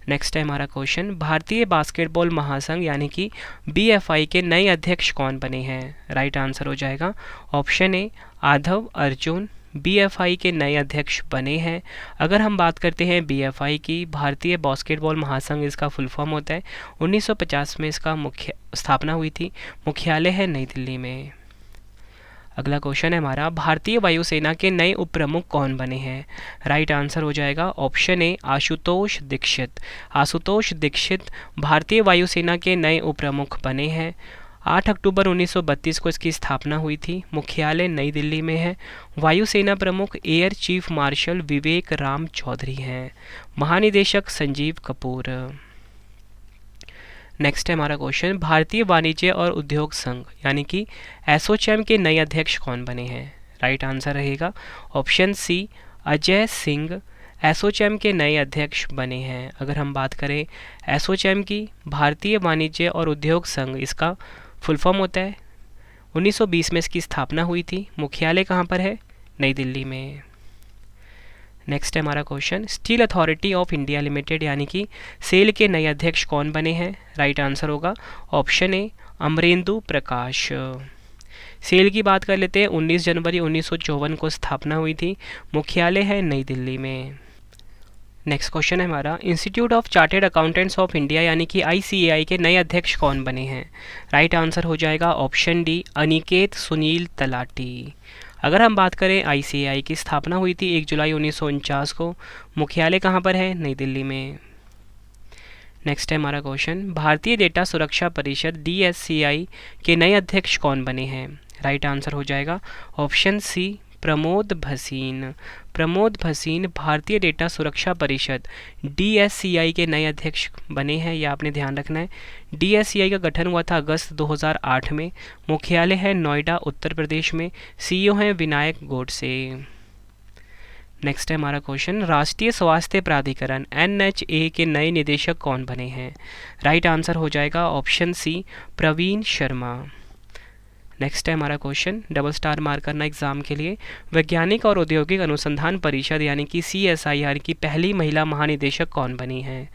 नेक्स्ट है हमारा क्वेश्चन, भारतीय बास्केटबॉल महासंघ यानी कि BFI के नए अध्यक्ष कौन बने हैं? राइट आंसर हो जाएगा ऑप्शन ए आधव अर्जुन। BFI के नए अध्यक्ष बने हैं। अगर हम बात करते हैं BFI की, भारतीय बास्केटबॉल महासंघ इसका फुल फॉर्म होता है। 1950 में इसका मुख्य स्थापना हुई थी। मुख्यालय है नई दिल्ली में। अगला क्वेश्चन है हमारा, भारतीय वायुसेना के नए उप प्रमुख कौन बने हैं? राइट आंसर हो जाएगा ऑप्शन ए आशुतोष दीक्षित। आशुतोष दीक्षित भारतीय वायुसेना के नए उप प्रमुख बने हैं। 8 अक्टूबर 1932 को इसकी स्थापना हुई थी। मुख्यालय नई दिल्ली में है। वायुसेना प्रमुख एयर चीफ मार्शल विवेक राम चौधरी हैं। महानिदेशक संजीव कपूर। नेक्स्ट है हमारा क्वेश्चन, भारतीय वाणिज्य और उद्योग संघ यानी कि एसोचैम के नए अध्यक्ष कौन बने हैं? राइट आंसर रहेगा ऑप्शन सी अजय सिंह। एसोचैम के नए अध्यक्ष बने हैं। अगर हम बात करें एसोचैम की, भारतीय वाणिज्य और उद्योग संघ इसका फुल फॉर्म होता है। 1920 में इसकी स्थापना हुई थी। मुख्यालय कहाँ पर है? नई दिल्ली में। नेक्स्ट है हमारा question, steel authority of India limited यानी कि सेल के नए अध्यक्ष कौन बने हैं? राइट आंसर होगा option A Amarendu Prakash. SAIL की बात कर लेते हैं। 19 जनवरी 1954 को स्थापना हुई थी। मुख्यालय है नई दिल्ली में। नेक्स्ट क्वेश्चन है हमारा, institute of chartered accountants of India यानी कि ICAI के नए अध्यक्ष कौन बने हैं? राइट आंसर हो जाएगा ऑप्शन डी अनिकेत सुनील तलाटी। अगर हम बात करें ICAI की स्थापना हुई थी 1 जुलाई 1949 को। मुख्यालय कहाँ पर है? नई दिल्ली में। नेक्स्ट है हमारा क्वेश्चन, भारतीय डेटा सुरक्षा परिषद DSCI के नए अध्यक्ष कौन बने हैं? राइट आंसर हो जाएगा ऑप्शन सी प्रमोद भसीन। प्रमोद भसीन भारतीय डेटा सुरक्षा परिषद DSCI के नए अध्यक्ष बने हैं। यह आपने ध्यान रखना है। DSCI का गठन हुआ था अगस्त 2008 में। मुख्यालय है नोएडा, उत्तर प्रदेश में। CEO हैं विनायक गोडसे। नेक्स्ट है हमारा क्वेश्चन, राष्ट्रीय स्वास्थ्य प्राधिकरण NHA के नए निदेशक कौन बने हैं? राइट आंसर हो जाएगा option C, Praveen Sharma. Next है हमारा क्वेश्चन, डबल स्टार मार्क करना एग्जाम के लिए। वैज्ञानिक और औद्योगिक अनुसंधान परिषद यानी कि CSIR की पहली महिला महानिदेशक कौन बनी है?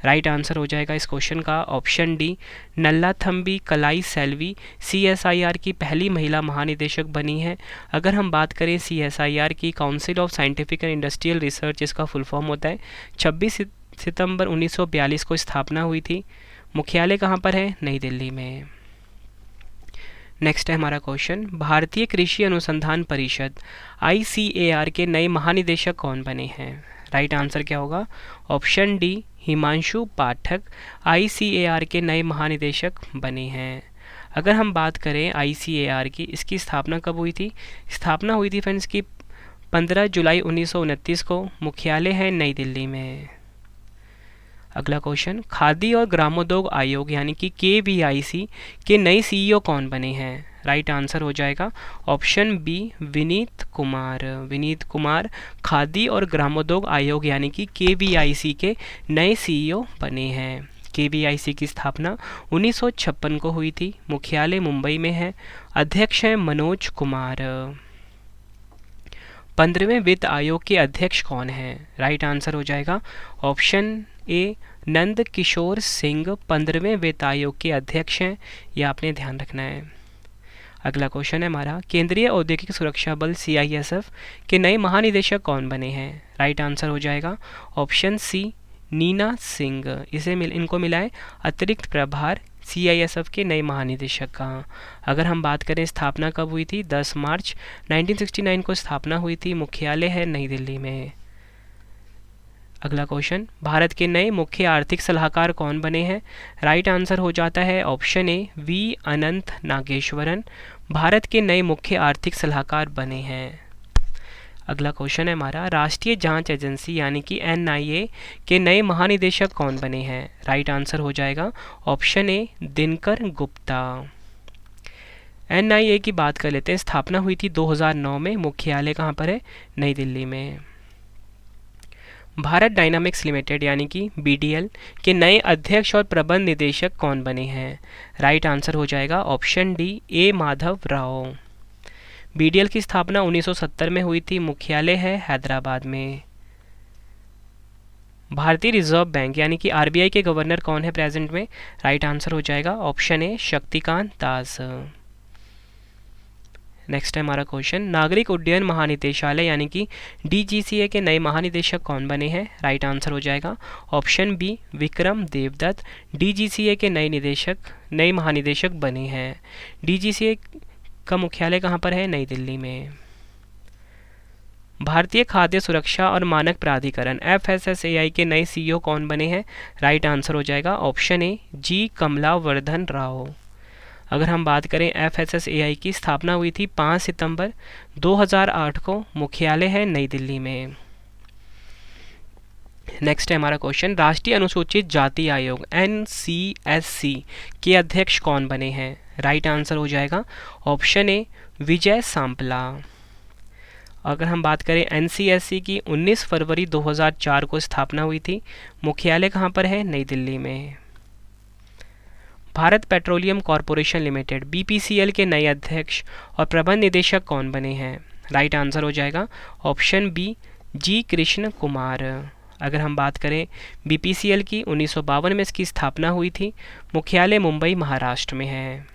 राइट आंसर हो जाएगा इस क्वेश्चन का ऑप्शन डी, नल्लाथम्बी कलाई सेल्वी CSIR की पहली महिला महानिदेशक बनी है। अगर हम बात करें CSIR की, council of scientific and industrial research इसका फुल फॉर्म होता है। 26 सितंबर 1942 को स्थापना हुई थी। मुख्यालय कहाँ पर है? नई दिल्ली में। नेक्स्ट है हमारा क्वेश्चन, भारतीय कृषि अनुसंधान परिषद ICAR के नए महानिदेशक कौन बने हैं? राइट आंसर क्या होगा? ऑप्शन डी, हिमांशु पाठक ICAR के नए महानिदेशक बने हैं। अगर हम बात करें ICAR की, इसकी स्थापना कब हुई थी? स्थापना हुई थी फ्रेंड्स की 15 जुलाई 1929 को। मुख्यालय है नई दिल्ली में। अगला क्वेश्चन, खादी और ग्रामोद्योग आयोग यानी कि KVIC के नए CEO कौन बने हैं? राइट आंसर हो जाएगा ऑप्शन बी, विनीत कुमार। विनीत कुमार खादी और ग्रामोद्योग आयोग यानी कि KVIC के नए CEO बने हैं। KVIC की स्थापना 1956 को हुई थी। मुख्यालय मुंबई में है। अध्यक्ष हैं मनोज कुमार। 15वें वित्त आयोग के अध्यक्ष कौन हैं? राइट आंसर हो जाएगा ऑप्शन ए, नंद किशोर सिंह 15वें वित्त आयोग के अध्यक्ष हैं। यह आपने ध्यान रखना है। अगला क्वेश्चन है हमारा, केंद्रीय औद्योगिक सुरक्षा बल CISF के नए महानिदेशक कौन बने हैं? राइट आंसर हो जाएगा ऑप्शन सी, नीना सिंह। इनको मिला है अतिरिक्त प्रभार CISF के नए महानिदेशक का। अगर हम बात करें स्थापना कब हुई थी? 10 मार्च 1969 को स्थापना हुई थी। मुख्यालय है नई दिल्ली में। अगला क्वेश्चन, भारत के नए मुख्य आर्थिक सलाहकार कौन बने हैं? राइट आंसर हो जाता है ऑप्शन ए, V अनंत नागेश्वरन भारत के नए मुख्य आर्थिक सलाहकार बने हैं। अगला क्वेश्चन है हमारा, राष्ट्रीय जांच एजेंसी यानी कि NIA के नए महानिदेशक कौन बने हैं? राइट आंसर हो जाएगा ऑप्शन ए, दिनकर गुप्ता। NIA की बात कर लेते हैं। स्थापना हुई थी 2009 में। मुख्यालय कहाँ पर है? नई दिल्ली में। भारत डायनामिक्स लिमिटेड यानी कि BDL के नए अध्यक्ष और प्रबंध निदेशक कौन बने हैं? राइट आंसर हो जाएगा option D, A Madhav Rao. BDL की स्थापना 1970 में हुई थी। मुख्यालय है हैदराबाद में। भारतीय रिजर्व बैंक यानी कि RBI के गवर्नर कौन है प्रेजेंट में? राइट आंसर हो जाएगा ऑप्शन ए, शक्तिकांत दास। नेक्स्ट है हमारा क्वेश्चन, नागरिक उड्डयन महानिदेशालय यानी कि DGCA के नए महानिदेशक कौन बने हैं? राइट आंसर हो जाएगा option B, Vikram Devdutt DGCA के नए महानिदेशक बने हैं। DGCA का मुख्यालय कहाँ पर है? नई दिल्ली में। भारतीय खाद्य सुरक्षा और मानक प्राधिकरण FSSAI के नए CEO कौन बने हैं? राइट आंसर हो जाएगा ऑप्शन ए, G कमलावर्धन राव। अगर हम बात करें FSSAI की, स्थापना हुई थी 5 सितंबर 2008 को। मुख्यालय है नई दिल्ली में। नेक्स्ट है हमारा क्वेश्चन, राष्ट्रीय अनुसूचित जाति आयोग NCSC के अध्यक्ष कौन बने हैं? राइट आंसर हो जाएगा ऑप्शन ए, विजय सांपला। अगर हम बात करें NCSC की, 19 फरवरी 2004 को स्थापना हुई थी। मुख्यालय कहाँ पर है? नई दिल्ली में। Bharat petroleum corporation limited BPCL के नए अध्यक्ष और प्रबंध निदेशक कौन बने हैं? राइट आंसर हो जाएगा option B, G Krishna Kumar. अगर हम बात करें BPCL की, 1952 में इसकी स्थापना हुई थी। मुख्यालय मुंबई महाराष्ट्र में है।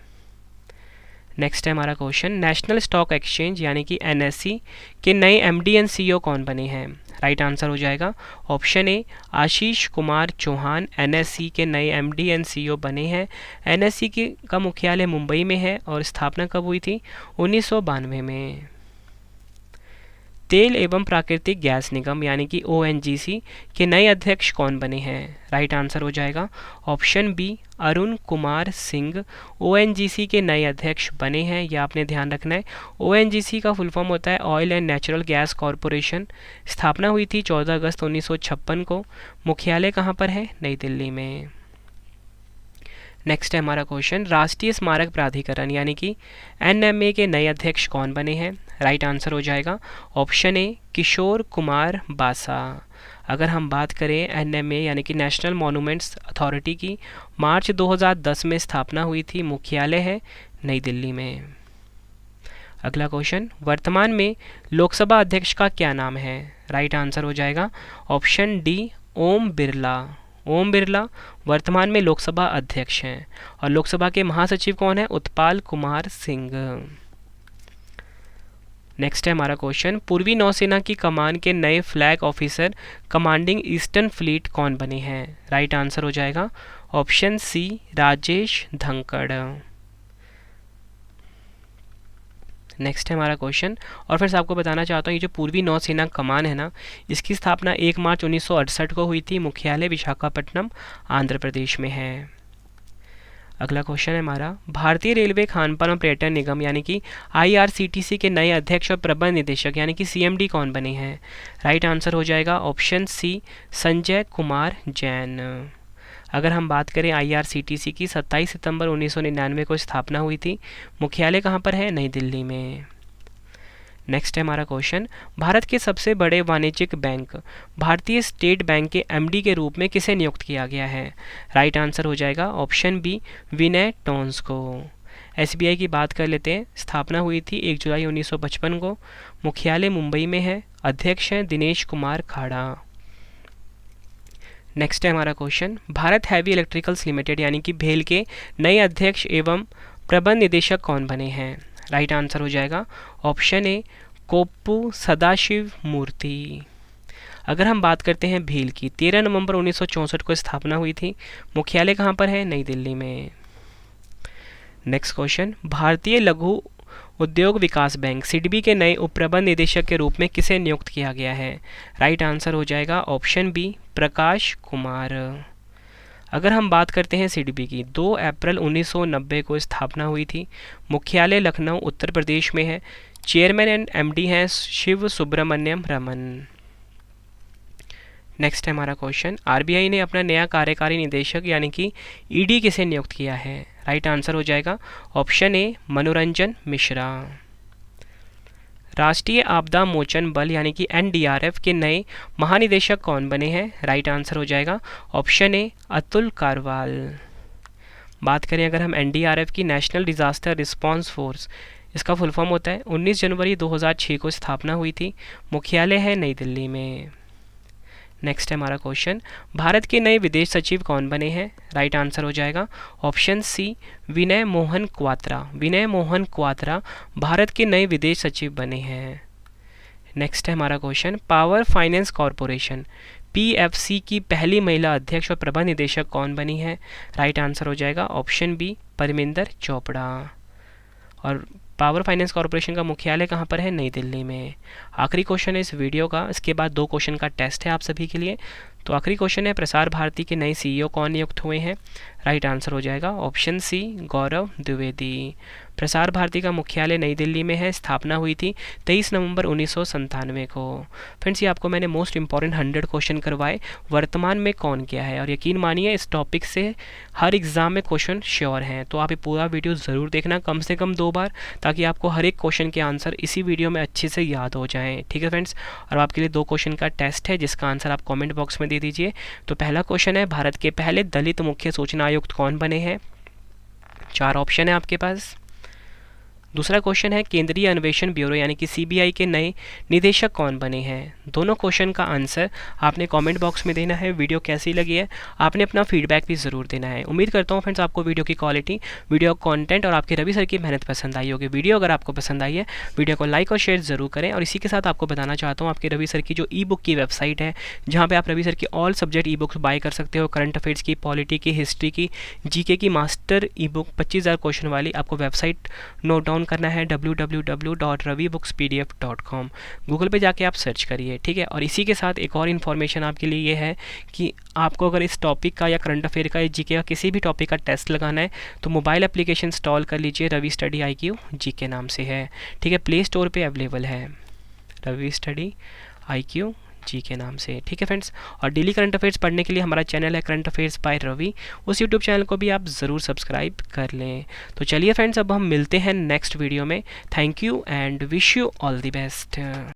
नेक्स्ट है हमारा क्वेश्चन, नेशनल स्टॉक एक्सचेंज यानी कि NSE के नए MD एंड CEO कौन बने हैं? राइट आंसर हो जाएगा option A, Ashish Kumar Chauhan NSE के नए MD एंड CEO बने हैं। NSE का मुख्यालय मुंबई में है और स्थापना कब हुई थी? 1992 में। तेल एवं प्राकृतिक गैस निगम यानी कि ONGC के नए अध्यक्ष कौन बने हैं? राइट आंसर हो जाएगा option B, Arun Kumar Singh ONGC के नए अध्यक्ष बने हैं। यह आपने ध्यान रखना है। ONGC का फुल फॉर्म होता है oil and natural gas corporation. स्थापना हुई थी 14 अगस्त 1956 को। मुख्यालय कहाँ पर है? नई दिल्ली में। नेक्स्ट है हमारा क्वेश्चन, राष्ट्रीय स्मारक प्राधिकरण यानी कि NMA के नए अध्यक्ष कौन बने हैं? राइट आंसर हो जाएगा ऑप्शन ए किशोर कुमार बासा। अगर हम बात करें NMA यानी कि नेशनल मॉन्यूमेंट्स अथॉरिटी की, मार्च 2010 में स्थापना हुई थी, मुख्यालय है नई दिल्ली में। अगला क्वेश्चन, वर्तमान में लोकसभा अध्यक्ष का क्या नाम है? राइट आंसर हो जाएगा ऑप्शन डी ओम बिरला। ओम बिरला वर्तमान में लोकसभा अध्यक्ष हैं। और लोकसभा के महासचिव कौन है? उत्पाल कुमार सिंह। नेक्स्ट है हमारा क्वेश्चन, पूर्वी नौसेना की कमान के नए flag officer commanding eastern fleet कौन बने हैं? राइट आंसर हो जाएगा ऑप्शन सी राजेश धंकड़। नेक्स्ट है हमारा क्वेश्चन, और फिर से आपको बताना चाहता हूँ ये जो पूर्वी नौसेना कमान है ना, इसकी स्थापना 1 मार्च 1968 को हुई थी, मुख्यालय विशाखापट्टनम आंध्र प्रदेश में है। अगला क्वेश्चन है हमारा, भारतीय रेलवे खानपान और पर्यटन निगम यानी कि IRCTC के नए अध्यक्ष और प्रबंध निदेशक यानी कि CMD कौन बने हैं? राइट आंसर हो जाएगा ऑप्शन सी संजय कुमार जैन। अगर हम बात करें IRCTC की, 27 सितंबर 1999 को स्थापना हुई थी, मुख्यालय कहाँ पर है? नई दिल्ली में। नेक्स्ट है हमारा क्वेश्चन, भारत के सबसे बड़े वाणिज्यिक बैंक भारतीय स्टेट बैंक के MD के रूप में किसे नियुक्त किया गया है? राइट आंसर हो जाएगा ऑप्शन बी विनय टोन्स को। SBI की बात कर लेते हैं, स्थापना हुई थी 1 जुलाई 1955 को, मुख्यालय मुंबई में है, अध्यक्ष हैं दिनेश कुमार खाड़ा। नेक्स्ट है हमारा question, Bharat heavy electricals limited यानी कि भेल के नए अध्यक्ष एवं प्रबंध निदेशक कौन बने हैं? राइट आंसर हो जाएगा ऑप्शन ए कोप्पू सदाशिव मूर्ति। अगर हम बात करते हैं भेल की, 13 नवंबर 1964 को स्थापना हुई थी, मुख्यालय कहाँ पर है? नई दिल्ली में। नेक्स्ट क्वेश्चन, भारतीय लघु उद्योग विकास बैंक सिडबी के नए उप प्रबंध निदेशक के रूप में किसे नियुक्त किया गया है? राइट आंसर हो जाएगा ऑप्शन बी प्रकाश कुमार। अगर हम बात करते हैं सिडबी की, 2 अप्रैल 1990 को स्थापना हुई थी, मुख्यालय लखनऊ उत्तर प्रदेश में है, चेयरमैन एंड MD हैं शिव सुब्रमण्यम रमन। नेक्स्ट है हमारा क्वेश्चन, RBI ने अपना नया कार्यकारी निदेशक यानी कि ED किसे नियुक्त किया है? राइट आंसर हो जाएगा ऑप्शन ए मनोरंजन मिश्रा। राष्ट्रीय आपदा मोचन बल यानी कि NDRF के नए महानिदेशक कौन बने हैं? राइट आंसर हो जाएगा ऑप्शन ए अतुल कारवाल। बात करें अगर हम NDRF की, नेशनल डिजास्टर रिस्पांस फोर्स, इसका फुल फॉर्म होता है, 19 जनवरी 2006 को स्थापना हुई थी, मुख्यालय है नई दिल्ली में। नेक्स्ट है हमारा क्वेश्चन, भारत के नए विदेश सचिव कौन बने हैं? राइट आंसर हो जाएगा ऑप्शन सी विनय मोहन क्वात्रा। विनय मोहन क्वात्रा भारत के नए विदेश सचिव बने हैं। नेक्स्ट है हमारा question, power finance corporation PFC की पहली महिला अध्यक्ष और प्रबंध निदेशक कौन बनी है? राइट आंसर हो जाएगा ऑप्शन बी परमिंदर चोपड़ा। और पावर फाइनेंस कॉर्पोरेशन का मुख्यालय कहाँ पर है? नई दिल्ली में। आखिरी क्वेश्चन है इस वीडियो का, इसके बाद 2 क्वेश्चन का टेस्ट है आप सभी के लिए। तो आखिरी क्वेश्चन है, प्रसार भारती के नए CEO कौन नियुक्त हुए हैं? राइट आंसर हो जाएगा ऑप्शन सी गौरव द्विवेदी। प्रसार भारती का मुख्यालय नई दिल्ली में है, स्थापना हुई थी 23 नवंबर 1997 को। फ्रेंड्स, ये आपको मैंने मोस्ट इंपॉर्टेंट 100 क्वेश्चन करवाए, वर्तमान में कौन क्या है, और यकीन मानिए इस टॉपिक से हर एग्ज़ाम में क्वेश्चन श्योर हैं। तो आप ये पूरा वीडियो ज़रूर देखना कम से कम 2 बार, ताकि आपको हर एक क्वेश्चन के आंसर इसी वीडियो में अच्छे से याद हो जाएँ। ठीक है फ्रेंड्स, और आपके लिए 2 क्वेश्चन का टेस्ट है जिसका आंसर आप कॉमेंट बॉक्स में दे दीजिए। तो पहला क्वेश्चन है, भारत के पहले दलित मुख्य सूचना आयुक्त कौन बने हैं? 4 ऑप्शन है आपके पास। दूसरा क्वेश्चन है, केंद्रीय अन्वेषण ब्यूरो यानी कि CBI के नए निदेशक कौन बने हैं? दोनों क्वेश्चन का आंसर आपने कमेंट बॉक्स में देना है। वीडियो कैसी लगी है आपने अपना फीडबैक भी ज़रूर देना है। उम्मीद करता हूँ फ्रेंड्स आपको वीडियो की क्वालिटी, वीडियो कंटेंट और आपके रवि सर की मेहनत पसंद आई होगी। वीडियो अगर आपको पसंद आई है, वीडियो को लाइक और शेयर ज़रूर करें। और इसी के साथ आपको बताना चाहता हूँ आपके रवि सर की जो ई-बुक की वेबसाइट है, जहाँ पर आप रवि सर की ऑल सब्जेक्ट ई-बुक्स बाय कर सकते हो। करंट अफेयर्स की, पॉलिटी की, हिस्ट्री की, GK की मास्टर ई-बुक 25,000 क्वेश्चन वाली। आपको वेबसाइट नोट डाउन करना है www.ravibookspdf.com। गूगल पे जाके आप सर्च करिए, ठीक है। और इसी के साथ एक और इन्फॉर्मेशन आपके लिए ये है कि आपको अगर इस टॉपिक का या करंट अफेयर का या GK का किसी भी टॉपिक का टेस्ट लगाना है तो मोबाइल एप्लीकेशन इंस्टॉल कर लीजिए, रवि स्टडी IQ GK नाम से है, ठीक है। प्ले स्टोर पे अवेलेबल है रवि स्टडी IQ जी के नाम से, ठीक है फ्रेंड्स। और डेली करंट अफेयर्स पढ़ने के लिए हमारा चैनल है करंट अफेयर्स बाय रवि, उस यूट्यूब चैनल को भी आप ज़रूर सब्सक्राइब कर लें। तो चलिए फ्रेंड्स, अब हम मिलते हैं नेक्स्ट वीडियो में। Thank you and wish you all the best.